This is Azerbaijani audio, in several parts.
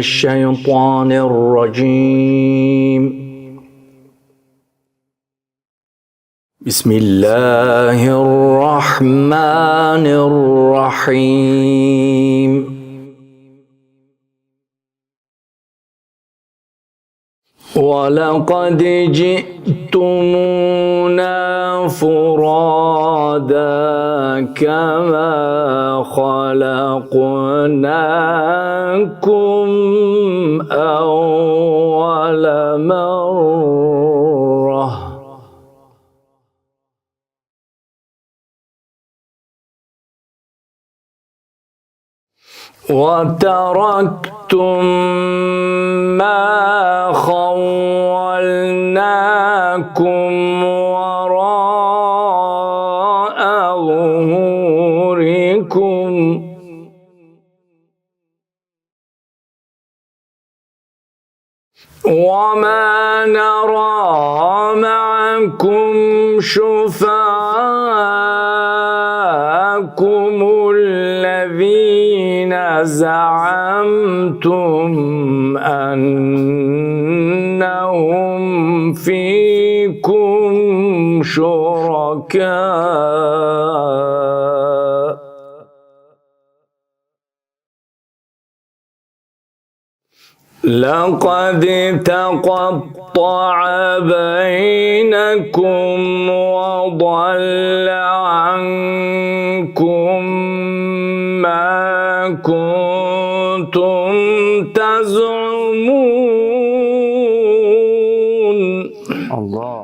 الشيطان الرجيم. بسم الله الرحمن الرحيم. ولقد جئتمونا فرادا كما خلقناكم أول مرة وتركتم ما خولناكم وراء ظهوركم وما نرى معكم شفعاءكم الذين زعمتم أنهم فيكم شركاء لقد تقطع بينكم وضل عنكم ما كنتم تزعمون. الله.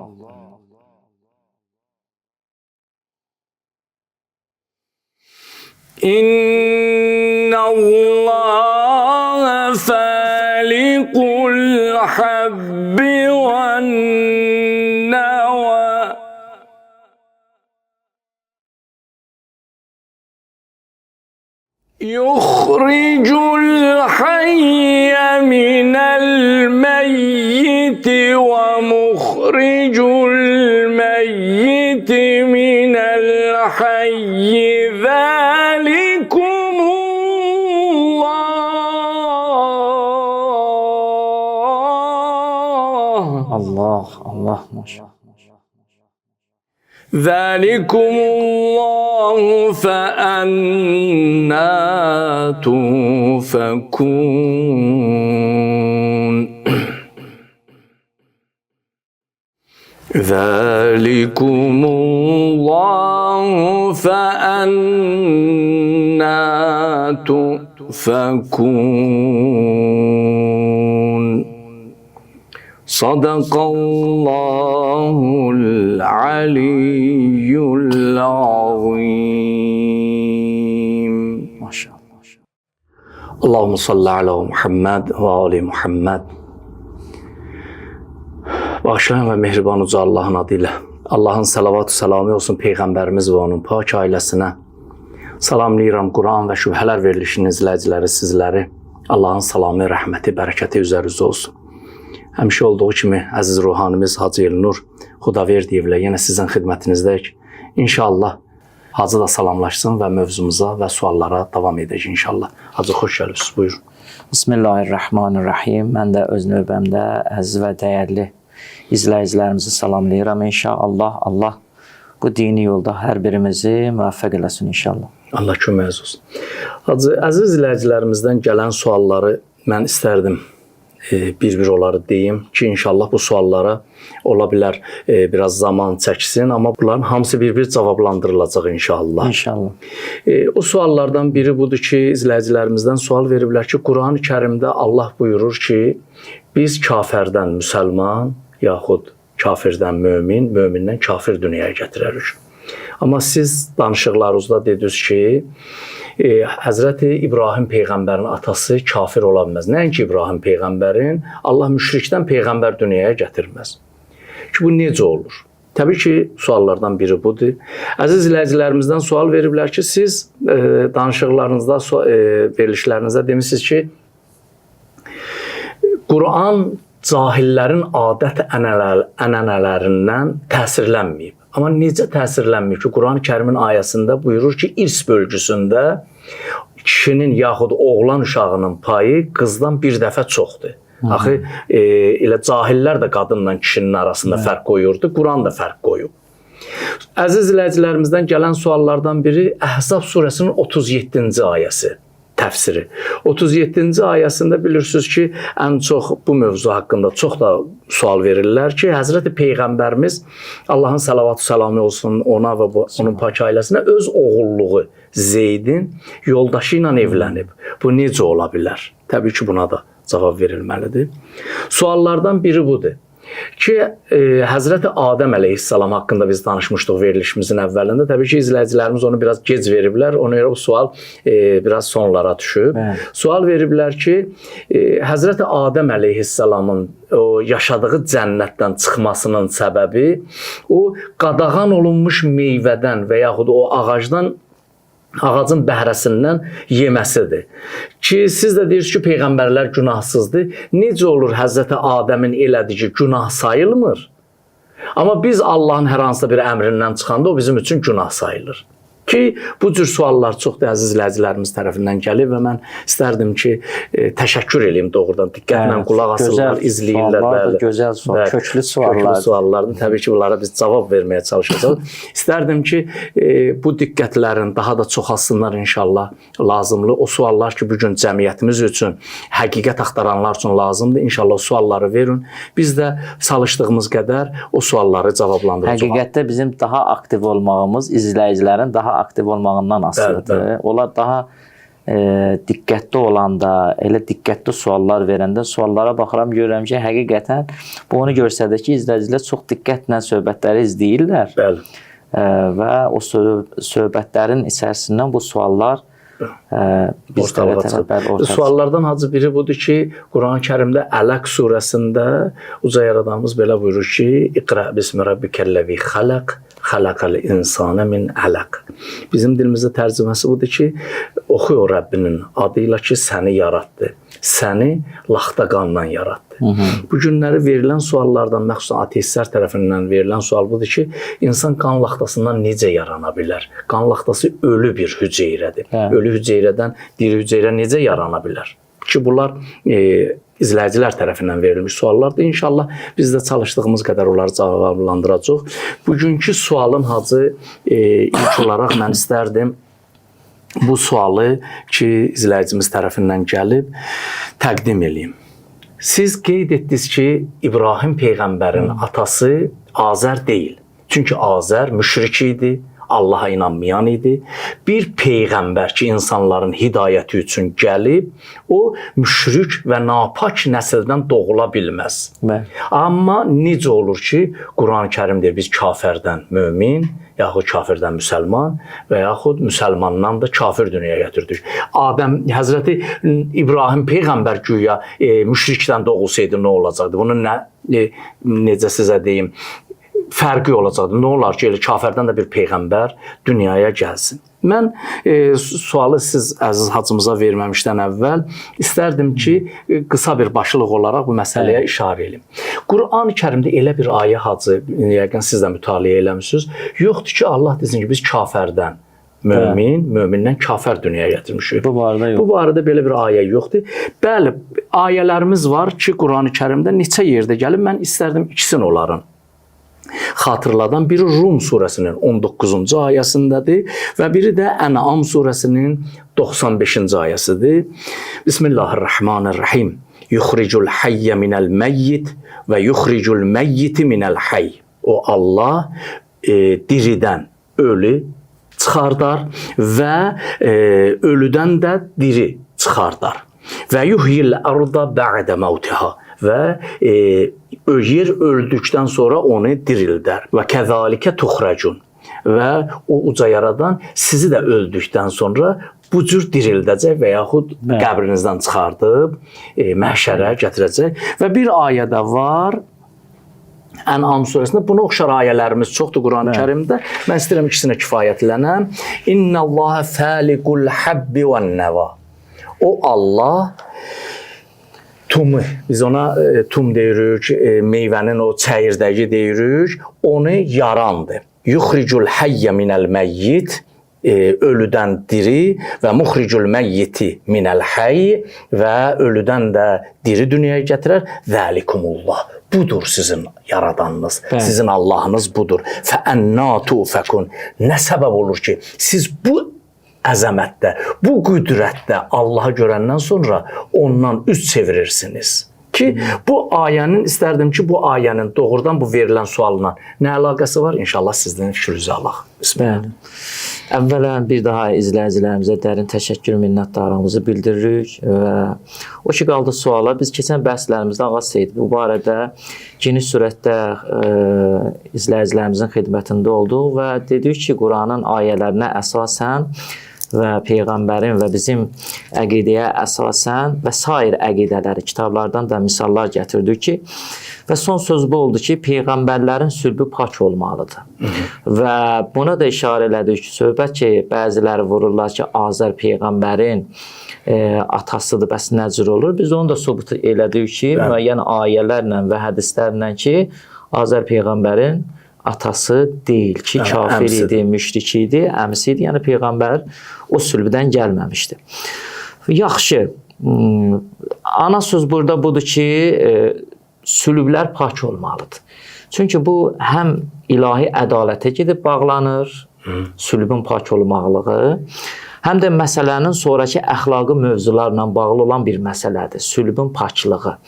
إن الله فالق الحب والنوى يخرج الحي من الميت ومخرج الميت من الحي ذلكم الله الله ما شاء الله ذلكم الله فأنا تؤفكون. ذلكم الله فأنا تؤفكون. صدق الله العلي العظيم. ما شاء الله. اللهم صل على محمد ve ali Muhammed. Bağışlayan ve mehriban uca Allah'ın adıyla. Allah'ın salavat-ı selamı olsun Peyğəmbərimiz və onun pak ailəsinə. Salamlayıram Quran və şübhələr verilişinin izləyiciləri sizləri. Allah'ın salamı, rəhməti, bərəkəti üzərinizdə olsun. Həmişə olduğu kimi əziz ruhanimiz Hacı Elnur Xudaverdiyevlə yenə sizin xidmətinizdəyik. İnşallah Hacı da salamlaşsın və mövzumuza və suallara davam edəcək inşallah. Hacı, xoş gəlibsiniz, buyurun. Bismillahirrahmanirrahim. Mən də öz növbəmdə əziz və dəyərli izləyicilərimizi salamlayıram inşallah. Allah bu dini yolda hər birimizi müvəffəq eləsin inşallah. Allah köməyiniz olsun. Hacı, əziz izləyicilərimizdən gələn sualları mən istərdim bir-bir onları deyim ki, inşallah bu suallara ola bilər biraz zaman çəksin, amma bunların hamısı bir-bir cavablandırılacaq inşallah. İnşallah. O suallardan biri budur ki, izləyicilərimizdən sual veriblər ki, Quran-ı Kərimdə Allah buyurur ki, biz kafirdən müsəlman, yaxud kafirdən mömin, mömindən kafir dünyaya gətirərik. Amma siz danışıqlarınızda dediniz ki, Həzrəti İbrahim Peyğəmbərin atası kafir ola bilməz. Nəinki İbrahim Peyğəmbərin, Allah müşrikdən Peyğəmbər dünyaya gətirməz. Ki, bu necə olur? Təbii ki, suallardan biri budur. Əziz izləyicilərimizdən sual veriblər ki, siz danışıqlarınızda, verilişlərinizdə demişsiniz ki, Quran cahillərin adət ənənələrindən təsirlənməyib. Amma necə təsirlənməyib ki, Quran-ı Kərimin ayəsində buyurur ki, irs bölgüsündə kişinin yaxud oğlan uşağının payı qızdan bir dəfə çoxdur. Axı elə cahillər də qadınla kişinin arasında fərq qoyurdu. Quran da fərq qoyub. Əziz izləyicilərimizdən gələn suallardan biri Əhzab surəsinin 37-ci ayəsi təfsiri. 37-ci ayəsində bilirsiniz ki, ən çox bu mövzu haqqında çox da sual verirlər ki, Həzrəti Peyğəmbərimiz Allahın səlavatü səlamı olsun ona və onun pak ailəsinə öz oğulluğu Zeydin yoldaşı ilə evlənib. Bu necə ola bilər? Təbii ki, buna da cavab verilməlidir. Suallardan biri budur ki, Həzrəti Adəm əleyhissalam haqqında biz danışmışdıq verilişimizin əvvəlində. Təbii ki, izləyicilərimiz onu biraz gec veriblər. Ona görə bu sual biraz sonlara düşüb. Sual veriblər ki, Həzrəti Adəm əleyhissalamın o yaşadığı cənnətdən çıxmasının səbəbi o qadağan olunmuş meyvədən və yaxud o ağacın bəhrəsindən yeməsidir. Ki, siz də deyirsiniz ki, peyğəmbərlər günahsızdır. Necə olur Həzrəti Adəmin elədiyi günah sayılmır? Amma biz Allahın hər hansısa bir əmrindən çıxanda o bizim üçün günah sayılır. Ki, bu cür suallar çoxdur əziz izləyicilərimiz tərəfindən gəlib və mən istərdim ki, təşəkkür eləyim doğrudan. Diqqətlə qulaq asırlar, izləyirlər. Suallar, gözəl sual, köklü suallar. Köklü suallardır. Təbii ki, bunlara biz cavab verməyə çalışacağıq. İstərdim ki, bu diqqətlərin daha da çoxalsınlar inşallah lazımlı. O suallar ki, bugün cəmiyyətimiz üçün, həqiqət axtaranlar üçün lazımdır. İnşallah o sualları verin. Biz də çalışdığımız qədər o sualları cavablandıracağıq. Həqiqətdə bizim daha aktiv olmağımız izləyicilərin daha aktiv olmağından asılıdır. Bəli. Onlar daha diqqətli olanda, elə diqqətli suallar verəndə suallara baxıram, görürəm ki, həqiqətən bu onu göstərir ki, izləyicilər çox diqqətlə söhbətləri izləyirlər. Bəli. Və o söhbətlərin içərisindən bu suallar Suallardan hacı biri budur ki, Quran-ı Kərimdə Ələq surəsində uca yaradanımız belə buyurur ki, İqra bismi rabbikəl-ləzi xalaq, xalaqal insana min ələq. Bizim dilimizdə tərcüməsi budur ki, oxu o Rəbbinin adıyla ki, səni yaratdı. Səni laxta qanla yaratdı. Bu günləri verilən suallardan, məxsusən ateistlər tərəfindən verilən sual budur ki, insan qan laxtasından necə yarana bilər? Qan laxtası ölü bir hüceyrədir. Ölü hüceyrədən diri hüceyrə necə yarana bilər? Ki, bunlar izləyicilər tərəfindən verilmiş suallardır. İnşallah biz də çalışdığımız qədər onları cavablandıracaq. Bugünkü sualın hacı ilk olaraq mən istərdim bu sualı ki, izləyicimiz tərəfindən gəlib təqdim edeyim. Siz qeyd etdiniz ki, İbrahim Peyğəmbərin atası Azər deyil. Çünki Azər müşrik idi, Allaha inanmayan idi. Bir Peyğəmbər ki, insanların hidayəti üçün gəlib, o müşrik və napak nəsildən doğula bilməz. Amma necə olur ki, Quran-ı Kərim deyir, biz kafirdən mömin, yaxud kafirdən müsəlman və yaxud müsəlmandan da kafir dünyaya gətirdik. Adəm, Həzrəti İbrahim Peyğəmbər güya müşrikdən doğulsaydı nə olacaqdı? Bunun necə sizə deyim, fərqi olacaqdı. Nə olar ki, elə kafirdən də bir Peyğəmbər dünyaya gəlsin? Mən sualı siz əziz hacımıza verməmişdən əvvəl istərdim ki, qısa bir başlıq olaraq bu məsələyə işarə edeyim. Quran-ı Kərimdə elə bir ayə hacı, yəqin siz də mütaliə eləmişsiniz, yoxdur ki, Allah desin ki, biz kafirdən mömin, mömindən kafir dünyaya gətirmişik. Bu barədə yox. Bu barədə belə bir ayə yoxdur. Bəli, ayələrimiz var ki, Quran-ı Kərimdə neçə yerdə gəlib, mən istərdim ikisini onların xatırladan. Biri Rum surəsinin 19-cu ayəsindədir və biri də Ən'am surəsinin 95-ci ayəsidir. Bismillahirrahmanirrahim. Yuxricul hayyə minəl məyyit və yuxricul məyyiti minəl hayy. O Allah diridən ölü çıxardar və ölüdən də diri çıxardar. Və yuhyil arda ba'də mavtiha. Və yer öldükdən sonra onu dirildər. Və kəzalikə tuxracun. Və o uca yaradan sizi də öldükdən sonra bu cür dirildəcək və yaxud qəbrinizdən çıxardıb məhşərə gətirəcək. Və bir ayədə var, Ən'am surəsində buna oxşar ayələrimiz çoxdur Quran-ı Kərimdə. Mən istəyirəm ikisinə kifayətlənəm. İnnəllaha fəliqul həbbi vən-nəva. O Allah tumu, biz ona tum deyirik, meyvənin o çəyirdəyi deyirik, onu yarandı. Yuxricul hayyə minəl məyyit, ölüdən diri və muxricul məyyiti minəl hayy və ölüdən də diri dünyaya gətirər. Zəlikumullah. Budur sizin yaradanınız. Bəli. Sizin Allahınız budur. Fəənnā tufəkun. Nə səbəb olur ki, siz bu əzəmətdə, bu qüdrətdə Allahı görəndən sonra ondan üz çevirirsiniz. Ki bu ayənin, istərdim ki, bu ayənin doğrudan bu verilən sualına nə əlaqəsi var? İnşallah sizdən fikrinizi alaq. Bismillah. Bəli. Əvvələn bir daha izləyicilərimizə dərin təşəkkür minnətdarlığımızı bildiririk və o ki qaldı suala, biz keçən bəhslərimizdə Ağas Seyid bu barədə geniş sürətdə izləyicilərimizin xidmətində olduq və dedik ki, Quranın ayələrinə əsasən və Peyğəmbərin və bizim əqidəyə əsasən və sair əqidələri, kitablardan da misallar gətirdik ki, və son söz bu oldu ki, Peyğəmbərlərin sülbü pak olmalıdır. Və buna da işarə elədik ki, söhbət ki, bəziləri vururlar ki, Azər Peyğəmbərin atasıdır, bəs nə cür olur? Biz onu da sübut elədik ki, müəyyən ayələrlə və hədislərlə ki, Azər Peyğəmbərin atası deyil ki, kafir idi, müşrik idi, əmsi idi. Yəni Peyğəmbər o sülbdən gəlməmişdi. Yaxşı, ana söz burada budur ki, sülblər pak olmalıdır. Çünki bu həm ilahi ədalətə gedib bağlanır, sülbün pak olmaqlığı, həm də məsələnin sonraki əxlaqi mövzularla bağlı olan bir məsələdir, sülbün paklığı.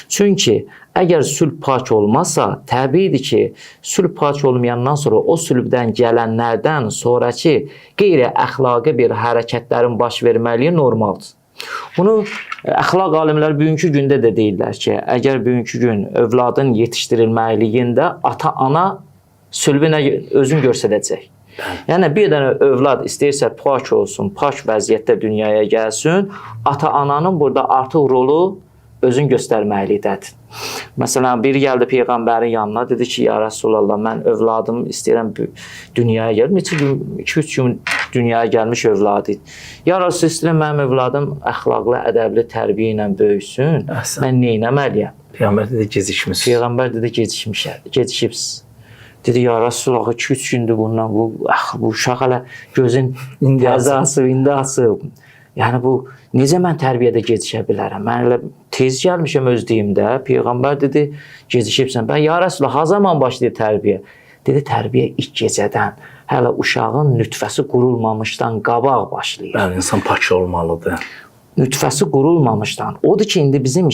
Çünki əgər sülb pak olmazsa, təbiidir ki, sülb pak olmayandan sonra o sülbdən gələnlərdən sonraki qeyri-əxlaqi bir hərəkətlərin baş verməliyi normaldır. Bunu əxlaq alimləri bugünkü gündə də deyirlər ki, əgər bugünkü gün övladın yetişdirilməliyində ata-ana sülbünə özün göstərəcək. Yəni bir dənə övlad istəyirsə pak olsun, pak vəziyyətdə dünyaya gəlsin, ata-ananın burada artıq rolu özün göstərməlidir. Məsələn, biri gəldi Peyğəmbərin yanına, dedi ki, ya Rasulallah, mən övladım istəyirəm dünyaya gəlir. Neçə gün, 2-3 gün dünyaya gəlmiş övladı. Ya Rasulallah, istəyirəm mənim övladım əxlaqlı, ədəbli tərbiyə ilə böyüsün. Mən nə etməliyəm? Peyğəmbər dedi, gecikmiş. Peyğəmbər dedi, gecikibsiz. Dedi, ya Rasulallah, 2-3 gündür bundan, bu uşaq hələ gözün indi asıb. Yəni bu, necə mən tərbiyədə gecişə bilərəm? Mən elə tez gəlmişəm öz deyimdə. Peyğəmbər dedi, gecişibsən. Ben, ya Rasulallah, ha zaman başlayır tərbiyə? Dedi, tərbiyə ilk gecədən, hələ uşağın nütfəsi qurulmamışdan qabaq başlayır. Yəni, insan pak olmalıdır. Nütfəsi qurulmamışdan. Odur ki, indi bizim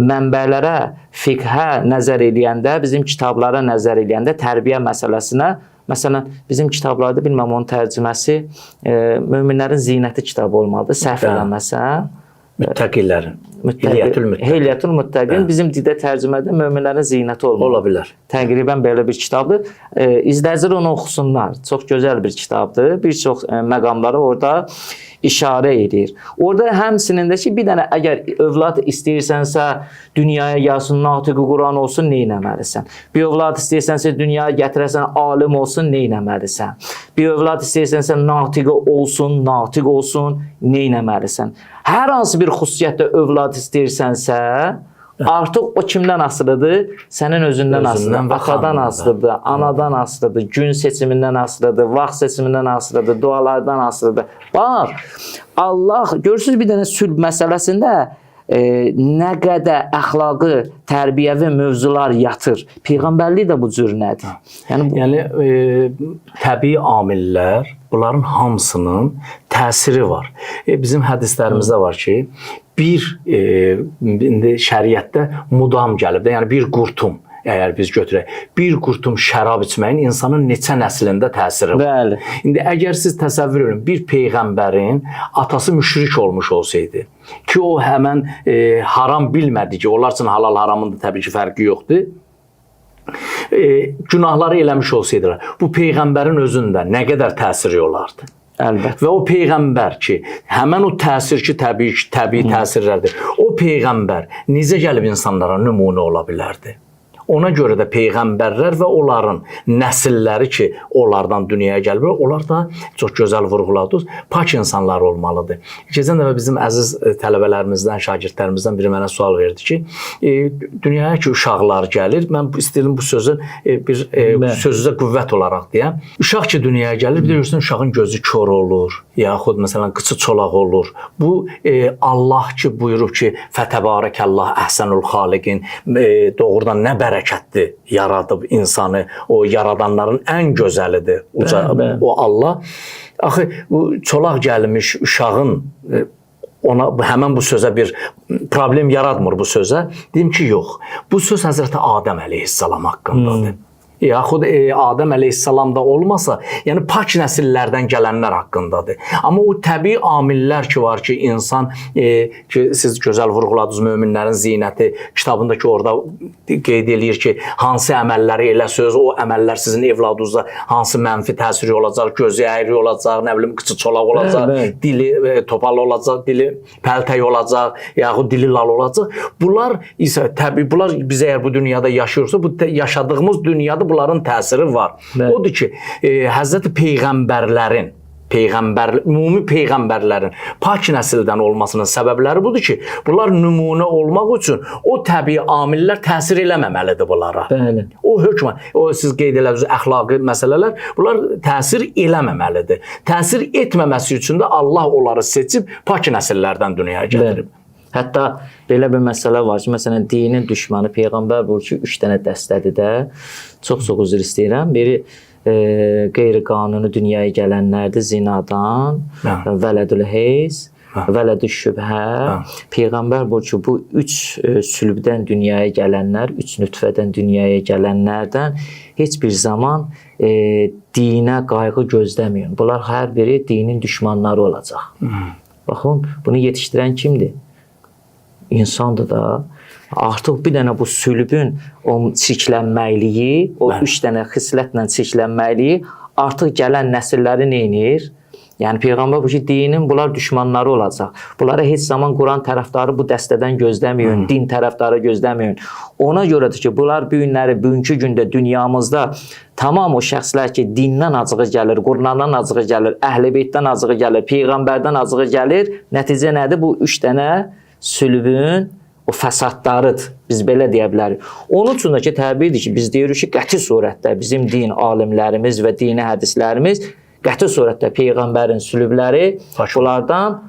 mənbələrə, fiqhə nəzər eləyəndə, bizim kitablara nəzər eləyəndə tərbiyə məsələsinə, məsələn, bizim kitablarda, bilməm onun tərcüməsi, möminlərin zinəti kitabı olmalıdır, səhv eləməsəm. Müttəqillərin. Hilyətül Müttəqin bizim dildə tərcümədə möminlərin zinəti olmalıdır. Ola bilər. Təqribən belə bir kitabdır. İzləyicilər onu oxusunlar. Çox gözəl bir kitabdır. Bir çox məqamları orada işarə edir. Orada həmçinin də ki, bir dənə əgər övlad istəyirsənsə, dünyaya gəlsin, natiqi Quran olsun, nə etməlisən? Bir övlad istəyirsənsə, dünyaya gətirəsən, alim olsun, nə etməlisən? Bir övlad istəyirsənsə, natiqi olsun, natiq olsun, nə etməlisən? Hər hansı bir xüsusiyyətdə övlad istəyirsənsə, artıq o kimdən asılıdır? Sənin özündən asılıdır, atadan asılıdır, anadan asılıdır, gün seçimindən asılıdır, vaxt seçimindən asılıdır, dualardan asılıdır. Bax, Allah, görürsünüz bir dənə sülb məsələsində nə qədər əxlaqı, tərbiyəvi mövzular yatır. Peyğəmbərlik də bu cür nədir? Yəni təbii amillər, bunların hamısının təsiri var. Bizim hədislərimizdə var ki, indi şəriətdə mudam gəlib də, yəni bir qurtum, əgər biz götürək, bir qurtum şərab içməyin insanın neçə nəslində təsiri var. Bəli. İndi əgər siz təsəvvür edin, bir peyğəmbərin atası müşrik olmuş olsaydı, ki o həmən haram bilmədi ki, onlar üçün halal haramın da təbii ki fərqi yoxdur. Günahları eləmiş olsaydılar, bu peyğəmbərin özündə nə qədər təsiri olardı? Əlbəttə. Və o peyğəmbər ki, həmən o təsir ki, təbii təsirlərdir. O peyğəmbər necə gəlib insanlara nümunə ola bilərdi? Ona görə də peyğəmbərlər və onların nəsilləri ki, onlardan dünyaya gəliblər, onlar da çox gözəl vurğuladınız, pak insanlar olmalıdır. Keçən dəfə bizim əziz tələbələrimizdən, şagirdlərimizdən biri mənə sual verdi ki, dünyaya ki uşaqlar gəlir, mən istəyirəm bu sözün bir sözünüzə qüvvət olaraq deyəm. Uşaq ki dünyaya gəlir, bir də görürsən uşağın gözü kör olur, yaxud məsələn qıçı çolaq olur. Bu Allah ki buyurub ki, fətəbarəkəllah əhsənul xaliqin, doğrudan nə bərəkətli yaradıb insanı, o yaradanların ən gözəlidir. O Allah. Axı bu çolaq gəlmiş uşağın ona həmin bu sözə bir problem yaratmır bu sözə. Deyim ki, yox. Bu söz Həzrəti Adəm əleyhissalam haqqındadır. Yaxud Adəm əleyhissalam da olmasa, yəni pak nəsillərdən gələnlər haqqındadır. Amma o təbii amillər ki var ki, insan ki siz gözəl vurğuladınız, möminlərin zinəti kitabındakı orada qeyd eləyir ki, hansı əməlləri eləsəz, o əməllər sizin evladınıza hansı mənfi təsiri olacaq, gözü əyri olacaq, nə bilim qıçı çolaq olacaq, dili topal olacaq, dili pəltək olacaq, yaxud dili lal olacaq. Bunlar isə təbii, bunlar biz əgər bu dünyada yaşayırsa, bu yaşadığımız dünyada bunların təsiri var. Odur ki, Həzrəti Peyğəmbərlərin, ümumi peyğəmbərlərin pak nəsildən olmasının səbəbləri budur ki, bunlar nümunə olmaq üçün o təbii amillər təsir eləməməlidir bunlara. Bəli. O hökmən, o siz qeyd elədiniz əxlaqi məsələlər, bunlar təsir eləməməlidir. Təsir etməməsi üçün də Allah onları seçib pak nəsillərdən dünyaya gətirib. Hətta belə bir məsələ var ki, məsələn, dinin düşmanı Peyğəmbər buyurur ki, 3 dənə dəstədir də. Çox üzr istəyirəm. Biri qeyri-qanuni dünyaya gələnlərdir, zinadan, vələdül heyz, vələdül şübhə. Peyğəmbər buyurur ki, bu 3 sülbdən dünyaya gələnlər, 3 nütfədən dünyaya gələnlərdən heç bir zaman dinə qayğı gözləməyin. Bunlar hər biri dinin düşmanları olacaq. Baxın, bunu yetişdirən kimdir? İnsandır da. Artıq bir dənə bu sülbün o çirklənməkliyi, o 3 dənə xislətlə çirklənməkliyi artıq gələn nəsilləri neynir? Yəni Peyğəmbər bu ki, dinin bunlar düşmanları olacaq. Bunlara heç zaman Quran tərəfdarı bu dəstədən gözləməyin, din tərəfdarı gözləməyin. Ona görədir ki, bunlar bu günləri, bugünkü gündə dünyamızda tamam o şəxslər ki, dindən acığı gəlir, Qurandan acığı gəlir, Əhl-i Beytdən acığı gəlir, Peyğəmbərdən acığı gəlir. Nəticə nədir? Bu 3 dənə sülbün o fəsadlarıdır. Biz belə deyə bilərik. Onun üçün də ki, təbiidir ki, biz deyirik ki, qəti surətdə bizim din alimlərimiz və dini hədislərimiz qəti surətdə Peyğəmbərin sülbləri bunlardan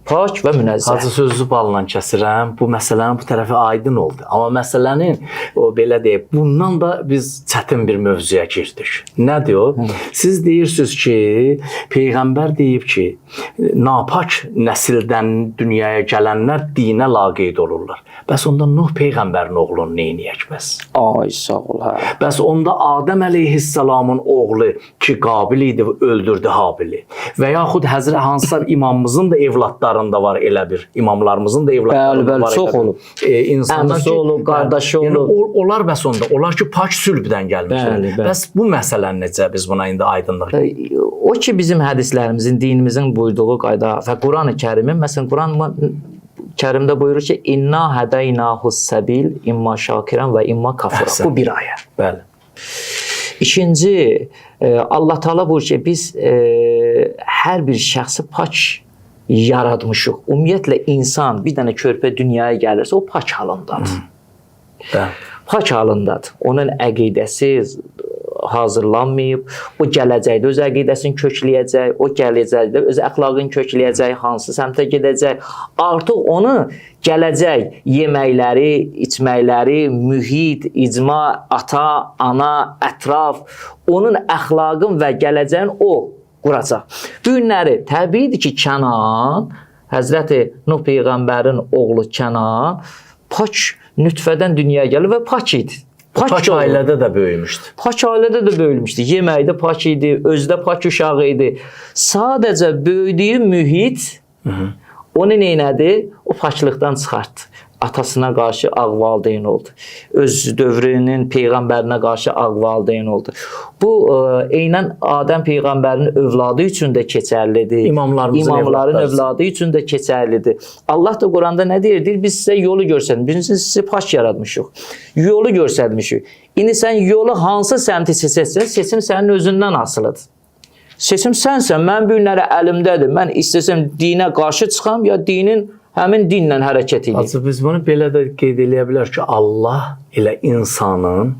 pak və münəzzəh. Hacı sözünüzü balla kəsirəm. Bu məsələnin bu tərəfi aydın oldu. Amma məsələnin o belə deyib, bundan da biz çətin bir mövzuya girdik. Nədir o? Siz deyirsiniz ki, Peyğəmbər deyib ki, napak nəsildən dünyaya gələnlər dinə laqeyd olurlar. Bəs onda Nuh Peyğəmbərin oğlunu neyniyək bəs? Ay sağ ol. Bəs onda Adəm əleyhissalamın oğlu ki, Qabil idi, öldürdü Habili. Və yaxud Həzrət hansısa imamımızın da evlatlarında var elə bir. İmamlarımızın da evlatlarında var. Çox olub. İnsanlar ki, olub, qardaşı olub. Yəni, onlar bəs onda, onlar ki, pak sülbdən gəlmişlər. Bəs bu məsələ necə? Biz buna indi aydınlıq. O ki, bizim hədislərimizin, dinimizin buyurduğu qayda və Quran-ı Kərimin, məsələn, Quran Kərimdə buyurur ki, İnna hədaynahus səbil imma şakiran və imma kafura. Bu bir ayə. Bəli. İkinci, Allah Teala buyurur ki, biz hər bir şəxsi pak yaratmışıq. Ümumiyyətlə insan bir dənə körpə dünyaya gəlirsə, o pak halındadır. Pak halındadır. Onun əqidəsi hazırlanmayıb, o gələcəkdə öz əqidəsini kökləyəcək, o gələcəkdə öz əxlaqını kökləyəcək, hansı səmtə gedəcək. Artıq onu gələcək yeməkləri, içməkləri, mühit, icma, ata, ana, ətraf, onun əxlaqın və gələcəyin o quracaq. Bu günləri təbiidir ki, Kənan, Həzrəti Nuh Peyğəmbərin oğlu Kənan, pak nütfədən dünyaya gəlir və pak idi. Pak ailədə də böyümüşdü. Pak ailədə də böyümüşdü. Yeməkdə pak idi, özdə pak uşağı idi. Sadəcə böyüdüyü mühit onu neynədi? O paklıqdan çıxartdı. atasına qarşı ağ valideyn oldu. Öz dövrünün peyğəmbərinə qarşı ağ valideyn oldu. Bu eynən Adəm peyğəmbərinin övladı üçün də keçərlidir. İmamların övladı üçün də keçərlidir. Allah da Quranda nə deyir? Deyir biz sizə yolu göstərdik. Birincisi sizi paş yaratmışıq. Yolu göstərmişik. İndi sən yolu hansı səmti seçsən, seçim sənin özündən asılıdır. Seçim sənsən, mən bu günləri əlimdədir. Mən istəsəm dinə qarşı çıxam ya dinin həmin dinlə hərəkət edir. Aslında biz bunu belə də qeyd eləyə bilər ki, Allah elə insanın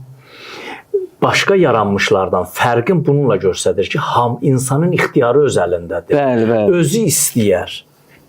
başqa yaranmışlardan fərqin bununla göstərir ki, insanın ixtiyarı öz əlindədir. Bəli, bəli. Özü istəyər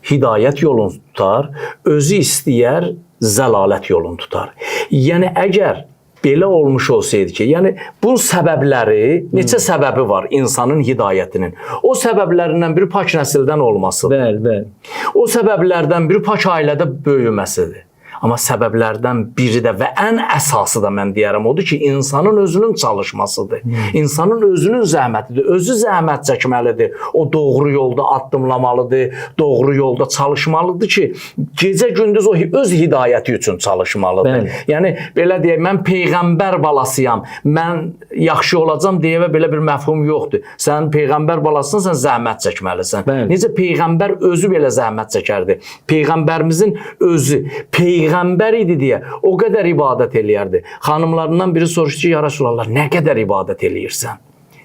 hidayət yolunu tutar, özü istəyər zəlalət yolunu tutar. Yəni əgər belə olmuş olsaydı ki, yəni bunun səbəbləri, neçə səbəbi var insanın hidayətinin. O səbəblərindən biri pak nəsildən olmasıdır. Bəli, bəli. O səbəblərdən biri pak ailədə böyüməsidir. Amma səbəblərdən biri də və ən əsası da mən deyərəm odur ki, insanın özünün çalışmasıdır. İnsanın özünün zəhmətidir. Özü zəhmət çəkməlidir. O doğru yolda addımlamalıdır, doğru yolda çalışmalıdır ki, gecə-gündüz o öz hidayəti üçün çalışmalıdır. Bəli. Yəni belə deyək, mən peyğəmbər balasıyam, mən yaxşı olacam deyə və belə bir məfhum yoxdur. Sən peyğəmbər balasısın, sən zəhmət çəkməlisən. Bəli. Necə peyğəmbər özü belə zəhmət çəkərdi. Peyğəmbərimizin özü peyğəmbər idi deyə o qədər ibadət eləyərdi. Xanımlarından biri soruşdu ki, ya Rasulallah, nə qədər ibadət eləyirsən?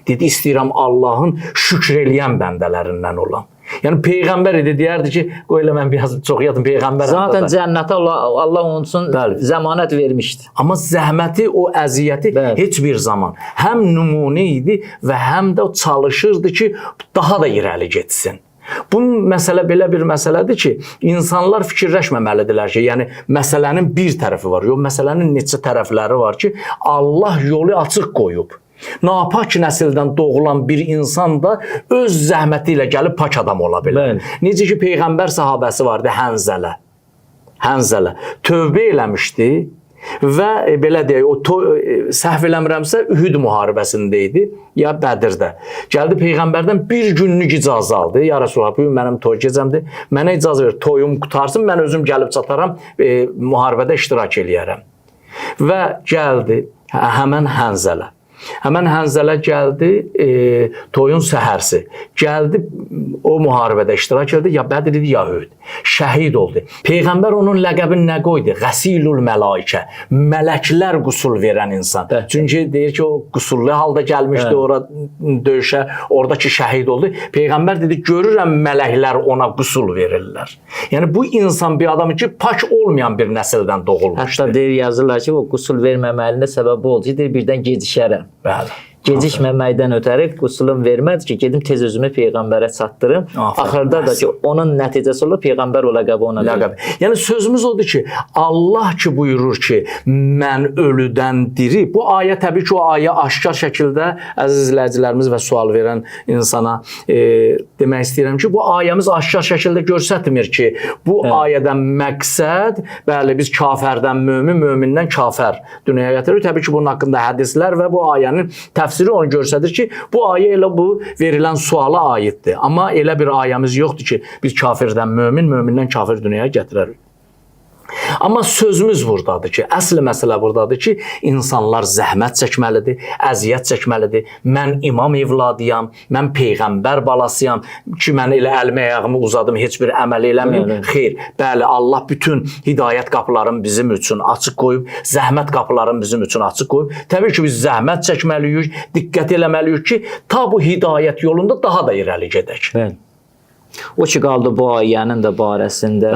Dedi, istəyirəm Allahın şükr eləyən bəndələrindən olam. Yəni peyğəmbər idi, deyərdi ki, qoy elə mən biraz çox yadım peyğəmbər. Zaten cənnətə Allah onun üçün zəmanət vermişdi. Amma zəhməti, o əziyyəti heç bir zaman həm nümunə idi və həm də o çalışırdı ki, daha da irəli getsin. Bu məsələ belə bir məsələdir ki, insanlar fikirləşməməlidirlər ki, yəni məsələnin bir tərəfi var, yox, məsələnin neçə tərəfləri var ki, Allah yolu açıq qoyub. Napak nəsildən doğulan bir insan da öz zəhməti ilə gəlib pak adam ola bilər. Necə ki, Peyğəmbər sahabəsi vardı, Hənzələ. Tövbə eləmişdi və belə deyək, o səhv eləmirəmsə Ühud müharibəsində idi ya Bədirdə. Gəldi Peyğəmbərdən bir günlük icazə aldı. Ya Rasulullah, bu gün mənim toy gecəmdir. Mənə icazə ver, toyum qutarsın, mən özüm gəlib çataram, müharibədə iştirak eləyərəm. Və gəldi həmən Hənzələ. Həmən Hənzələ gəldi, toyun səhərsi. Gəldi, o müharibədə iştirak etdi, ya Bədir idi, ya Ühud. Şəhid oldu. Peyğəmbər onun ləqəbini nə qoydu? Qəsilul məlaikə. Mələklər qusul verən insan. Çünki deyir ki, o qusullu halda gəlmişdi ora döyüşə, oradakı şəhid oldu. Peyğəmbər dedi, görürəm mələklər ona qusul verirlər. Yəni bu insan bir adam ki, pak olmayan bir nəsildən doğulmuşdur. Hətta deyir, yazırlar ki, o qusul verməməlində səbəbi oldu ki, deyir, birdən gecişərəm. Bəli. Gecikməməkdən ötəri qusulum vermədi ki, gedim tez özümü Peyğəmbərə çatdırım. Axırda da ki, onun nəticəsi olur, Peyğəmbər o ləqəbi ona verir. Yəni sözümüz odur ki, Allah ki buyurur ki, mən ölüdən diri. Bu ayə təbii ki, o ayə aşkar şəkildə əziz izləyicilərimiz və sual verən insana demək istəyirəm ki, bu ayəmiz aşkar şəkildə göstərmir ki, bu ayədən məqsəd, bəli, biz kafərdən mömin, mömindən kafər dünyaya gətirir. Təbii ki, bunun haqqında hədislər və bu ayənin təfsiri onu göstərir ki, bu ayə elə bu verilən suala aiddir. Amma elə bir ayəmiz yoxdur ki, biz kafirdən mömin, mömindən kafir dünyaya gətirərik. Amma sözümüz buradadır ki, əsl məsələ buradadır ki, insanlar zəhmət çəkməlidir, əziyyət çəkməlidir. Mən imam evladıyam, mən peyğəmbər balasıyam ki, mən elə əlimi ayağımı uzadım, heç bir əməl eləməyim. Xeyr, bəli, Allah bütün hidayət qapılarını bizim üçün açıq qoyub, zəhmət qapılarını bizim üçün açıq qoyub. Təbii ki, biz zəhmət çəkməliyik, diqqət eləməliyik ki, ta bu hidayət yolunda daha da irəli gedək. Bəli. O ki, qaldı bu ayənin də barəsində.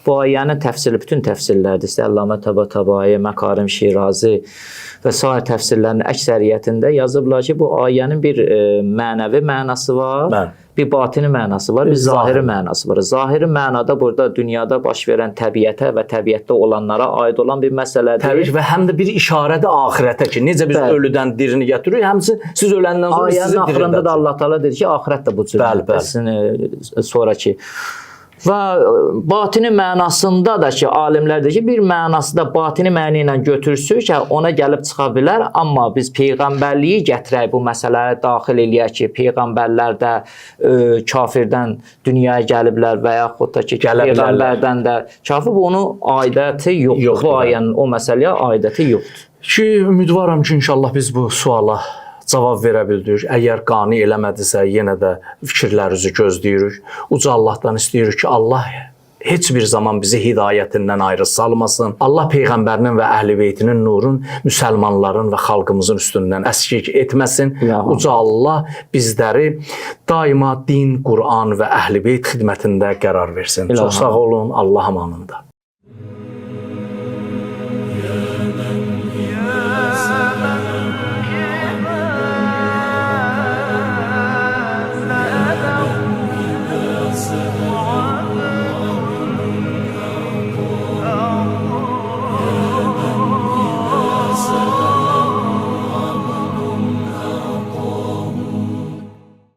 Bu ayənin təfsiri, bütün təfsirlərdir. İşte Əllamə Təbatabai, Məkarim Şirazi və sair təfsirlərin əksəriyyətində yazıblar ki, bu ayənin bir mənəvi mənası var, bir batini mənası var, bir zahiri mənası var. Zahiri mənada burada dünyada baş verən təbiətə və təbiətdə olanlara aid olan bir məsələdir. Təbii ki, və həm də bir işarədir axirətə ki, necə biz ölüdən dirini gətiririk, həmçinin siz öləndən sonra sizi ayənin axırında da Allah Taala deyir ki, axirət də bu cür. Bəli. Sonraki Və batini mənasında da ki, alimlər deyir ki, bir mənası da batini məna ilə götürsük ki, ona gəlib çıxa bilər, amma biz peyğəmbərliyi gətirək bu məsələyə daxil eləyək ki, peyğəmbərlər də kafirdən dünyaya gəliblər və yaxud da ki, peyğəmbərdən də kafir, bunun aidiyyəti yoxdur. Bu ayənin o məsələyə aidiyyəti yoxdur. Ki, ümidvaram ki, inşallah biz bu suala cavab verə bildik. Əgər qane eləmədisə, yenə də fikirlərinizi gözləyirik. Uca Allahdan istəyirik ki, Allah heç bir zaman bizi hidayətindən ayrı salmasın. Allah peyğəmbərinin və əhl-i-beytinin nurun müsəlmanların və xalqımızın üstündən əskik etməsin. Uca Allah bizləri daima din, Quran və əhl-i-beyt xidmətində qərar versin. Çox sağ olun, Allah amanında.